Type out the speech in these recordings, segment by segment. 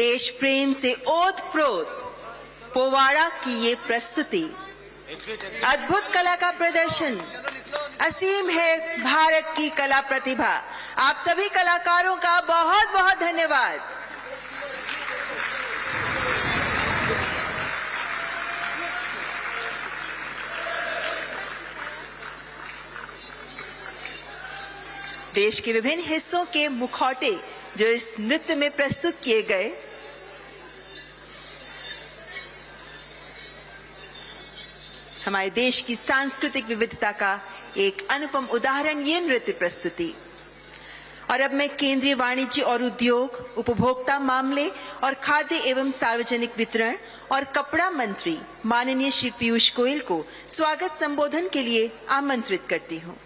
देश प्रेम से ओतप्रोत पोवाड़ा की ये प्रस्तुति, अद्भुत कला का प्रदर्शन, असीम है भारत की कला प्रतिभा। आप सभी कलाकारों का बहुत बहुत धन्यवाद। देश के विभिन्न हिस्सों के मुखौटे जो इस नृत्य में प्रस्तुत किए गए, हमारे देश की सांस्कृतिक विविधता का एक अनुपम उदाहरण ये नृत्य प्रस्तुति। और अब मैं केंद्रीय वाणिज्य और उद्योग, उपभोक्ता मामले और खाद्य एवं सार्वजनिक वितरण और कपड़ा मंत्री माननीय श्री पीयूष गोयल को स्वागत संबोधन के लिए आमंत्रित करती हूँ।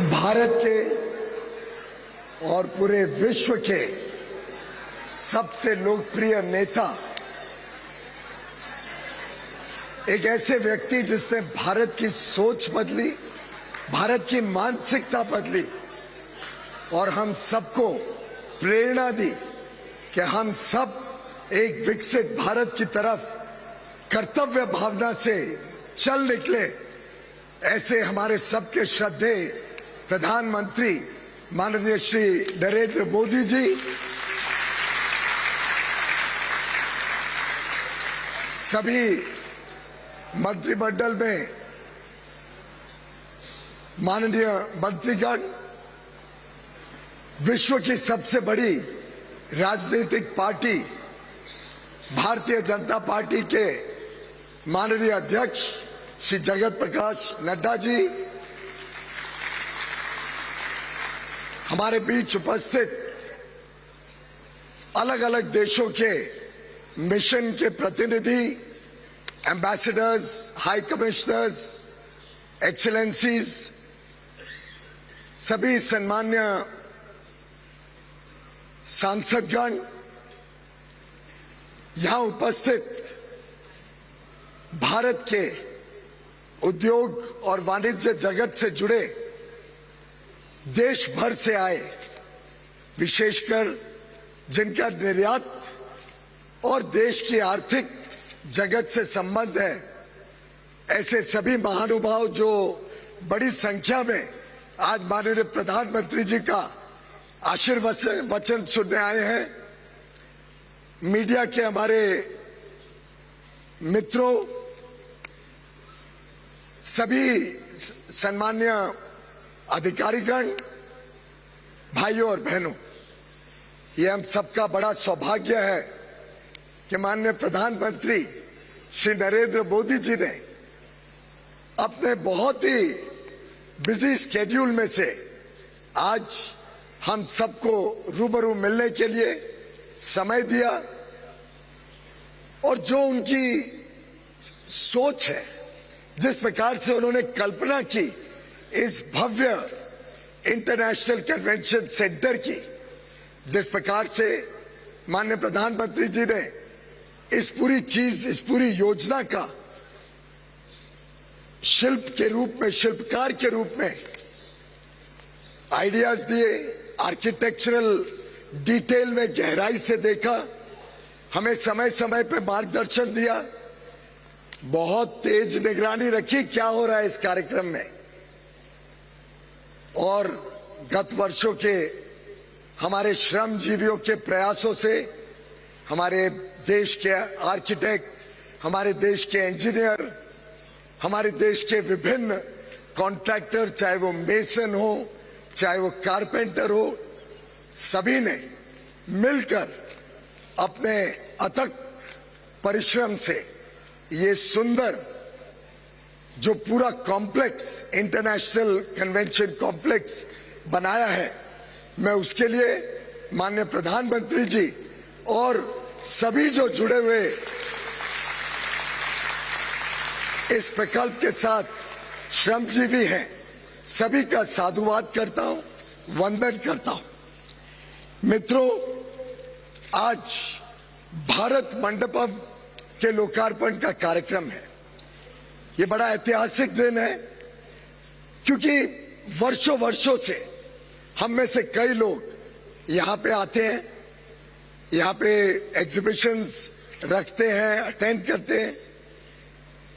भारत के और पूरे विश्व के सबसे लोकप्रिय नेता, एक ऐसे व्यक्ति जिसने भारत की सोच बदली, भारत की मानसिकता बदली और हम सबको प्रेरणा दी कि हम सब एक विकसित भारत की तरफ कर्तव्य भावना से चल निकले। ऐसे हमारे सबके श्रद्धेय प्रधानमंत्री माननीय श्री नरेंद्र मोदी जी, सभी मंत्रिमंडल में माननीय मंत्रीगण, विश्व की सबसे बड़ी राजनीतिक पार्टी भारतीय जनता पार्टी के माननीय अध्यक्ष श्री जगत प्रकाश नड्डा जी, हमारे बीच उपस्थित अलग अलग देशों के मिशन के प्रतिनिधि, एम्बेसडर्स, हाई कमिश्नर्स, एक्सीलेंसीज, सभी सम्मान्य सांसदगण, यहां उपस्थित भारत के उद्योग और वाणिज्य जगत से जुड़े देश भर से आए, विशेषकर जिनका निर्यात और देश की आर्थिक जगत से संबंध है, ऐसे सभी महानुभाव जो बड़ी संख्या में आज माननीय प्रधानमंत्री जी का आशीर्वचन सुनने आए हैं। मीडिया के हमारे मित्रों, सभी सम्मान्य अधिकारीगण, भाइयों और बहनों, ये हम सबका बड़ा सौभाग्य है कि माननीय प्रधानमंत्री श्री नरेंद्र मोदी जी ने अपने बहुत ही बिजी स्केड्यूल में से आज हम सबको रूबरू मिलने के लिए समय दिया और जो उनकी सोच है, जिस प्रकार से उन्होंने कल्पना की इस भव्य इंटरनेशनल कन्वेंशन सेंटर की, जिस प्रकार से माननीय प्रधानमंत्री जी ने इस पूरी योजना का शिल्प के रूप में, शिल्पकार के रूप में आइडियाज दिए, आर्किटेक्चरल डिटेल में गहराई से देखा, हमें समय समय पे मार्गदर्शन दिया, बहुत तेज निगरानी रखी क्या हो रहा है इस कार्यक्रम में। और गत वर्षों के हमारे श्रमजीवियों के प्रयासों से हमारे देश के आर्किटेक्ट, हमारे देश के इंजीनियर, हमारे देश के विभिन्न कॉन्ट्रैक्टर, चाहे वो मेसन हो, चाहे वो कारपेंटर हो, सभी ने मिलकर अपने अथक परिश्रम से ये सुंदर जो पूरा कॉम्प्लेक्स, इंटरनेशनल कन्वेंशन कॉम्प्लेक्स बनाया है, मैं उसके लिए माननीय प्रधानमंत्री जी और सभी जो जुड़े हुए इस प्रकल्प के साथ श्रमजीवी हैं, सभी का साधुवाद करता हूं, वंदन करता हूं। मित्रों, आज भारत मंडपम के लोकार्पण का कार्यक्रम है। ये बड़ा ऐतिहासिक दिन है क्योंकि वर्षों वर्षों से हम में से कई लोग यहाँ पे आते हैं, यहाँ पे एग्जीबिशंस रखते हैं, अटेंड करते हैं।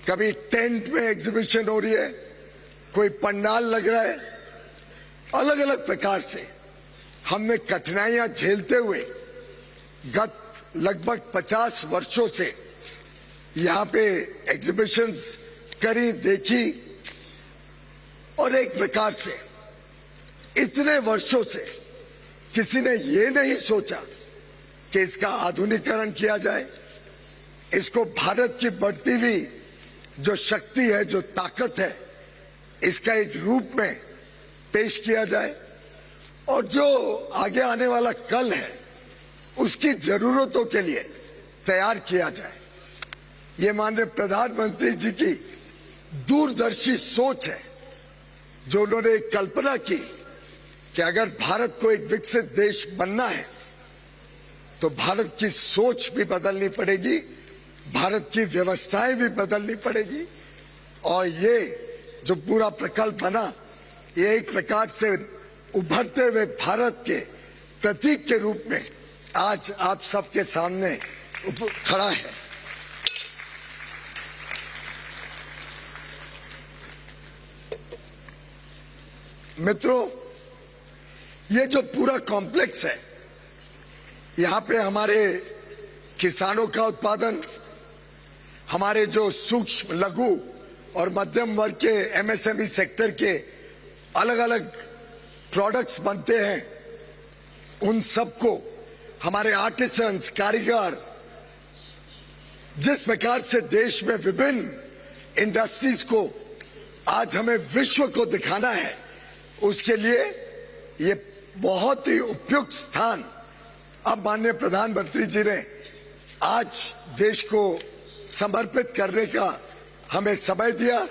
कभी टेंट में एग्जीबिशन हो रही है, कोई पंडाल लग रहा है, अलग अलग प्रकार से हमने कठिनाइयां झेलते हुए गत लगभग 50 वर्षों से यहाँ पे एग्जीबिशंस करी, देखी, और एक प्रकार से इतने वर्षों से किसी ने ये नहीं सोचा कि इसका आधुनिकीकरण किया जाए, इसको भारत की बढ़ती हुई जो शक्ति है, जो ताकत है, इसका एक रूप में पेश किया जाए और जो आगे आने वाला कल है उसकी जरूरतों के लिए तैयार किया जाए। ये माननीय प्रधानमंत्री जी की दूरदर्शी सोच है, जो उन्होंने एक कल्पना की कि अगर भारत को एक विकसित देश बनना है तो भारत की सोच भी बदलनी पड़ेगी, भारत की व्यवस्थाएं भी बदलनी पड़ेगी। और ये जो पूरा प्रकल्प बना, ये एक प्रकार से उभरते हुए भारत के प्रतीक के रूप में आज आप सबके सामने खड़ा है। मित्रों, ये जो पूरा कॉम्प्लेक्स है, यहाँ पे हमारे किसानों का उत्पादन, हमारे जो सूक्ष्म, लघु और मध्यम वर्ग के एमएसएमई सेक्टर के अलग अलग प्रोडक्ट्स बनते हैं, उन सबको हमारे आर्टिसंस, कारीगर, जिस प्रकार से देश में विभिन्न इंडस्ट्रीज को आज हमें विश्व को दिखाना है, उसके लिए ये बहुत ही उपयुक्त स्थान अब माननीय प्रधानमंत्री जी ने आज देश को समर्पित करने का हमें समय दिया।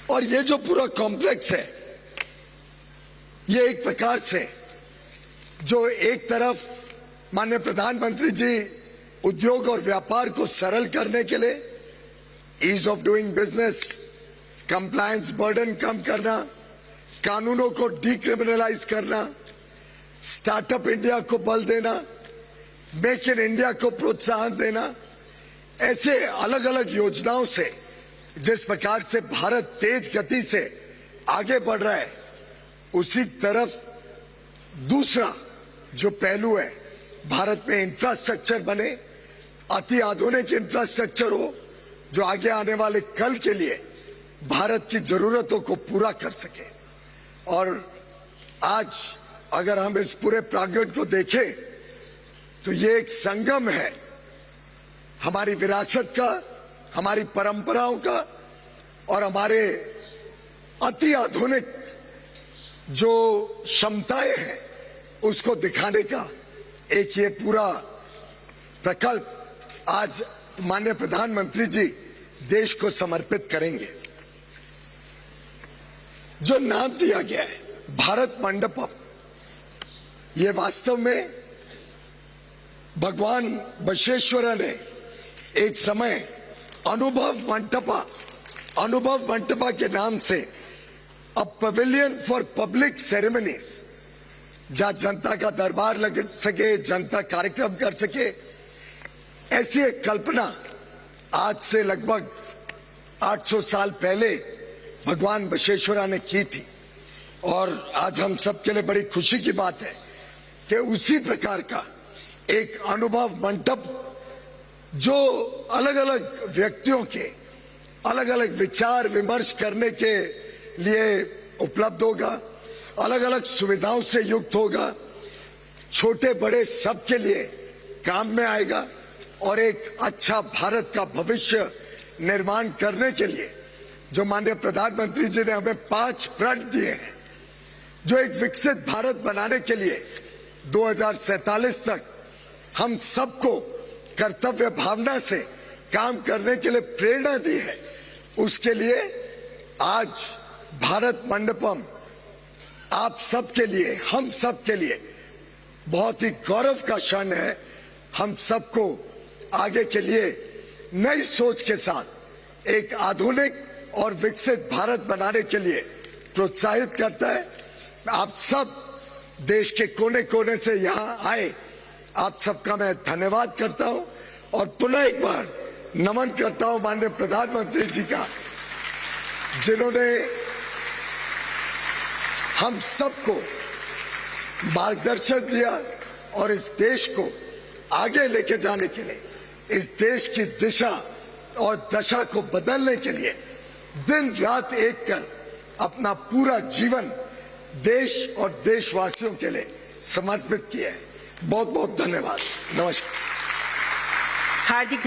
और ये जो पूरा कॉम्प्लेक्स है, ये एक प्रकार से जो एक तरफ माननीय प्रधानमंत्री जी उद्योग और व्यापार को सरल करने के लिए ease of doing business, compliance burden कम करना, कानूनों को डीक्रिमिनलाइज करना, स्टार्टअप इंडिया को बल देना, मेक इन इंडिया को प्रोत्साहन देना, ऐसे अलग अलग योजनाओं से जिस प्रकार से भारत तेज गति से आगे बढ़ रहा है, उसी तरफ दूसरा जो पहलू है, भारत में इंफ्रास्ट्रक्चर बने, अति आधुनिक इंफ्रास्ट्रक्चर हो जो आगे आने वाले कल के लिए भारत की जरूरतों को पूरा कर सके। और आज अगर हम इस पूरे प्रांगण को देखें तो ये एक संगम है हमारी विरासत का, हमारी परंपराओं का और हमारे अति आधुनिक जो क्षमताएं हैं उसको दिखाने का एक ये पूरा प्रकल्प आज माननीय प्रधानमंत्री जी देश को समर्पित करेंगे। जो नाम दिया गया है भारत मंडपम, ये वास्तव में भगवान बसवेश्वर ने एक समय अनुभव मंटपा के नाम से अ पवेलियन फॉर पब्लिक सेरेमनीज, जहां जनता का दरबार लग सके, जनता कार्यक्रम कर सके, ऐसी एक कल्पना आज से लगभग 800 साल पहले भगवान बसवेश्वर ने की थी। और आज हम सबके लिए बड़ी खुशी की बात है कि उसी प्रकार का एक अनुभव मंडप जो अलग अलग व्यक्तियों के अलग अलग विचार विमर्श करने के लिए उपलब्ध होगा, अलग अलग सुविधाओं से युक्त होगा, छोटे बड़े सबके लिए काम में आएगा और एक अच्छा भारत का भविष्य निर्माण करने के लिए जो माननीय प्रधानमंत्री जी ने हमें 5 प्रण दिए हैं, जो एक विकसित भारत बनाने के लिए 2047 तक हम सबको कर्तव्य भावना से काम करने के लिए प्रेरणा दी है, उसके लिए आज भारत मंडपम आप सबके लिए, हम सबके लिए बहुत ही गौरव का क्षण है। हम सबको आगे के लिए नई सोच के साथ एक आधुनिक और विकसित भारत बनाने के लिए प्रोत्साहित करता है। आप सब देश के कोने कोने से यहाँ आए, आप सबका मैं धन्यवाद करता हूं और पुनः एक बार नमन करता हूं माननीय प्रधानमंत्री जी का, जिन्होंने हम सबको मार्गदर्शन दिया और इस देश को आगे लेके जाने के लिए, इस देश की दिशा और दशा को बदलने के लिए दिन रात एक कर अपना पूरा जीवन देश और देशवासियों के लिए समर्पित किया है। बहुत बहुत धन्यवाद। नमस्कार। हार्दिक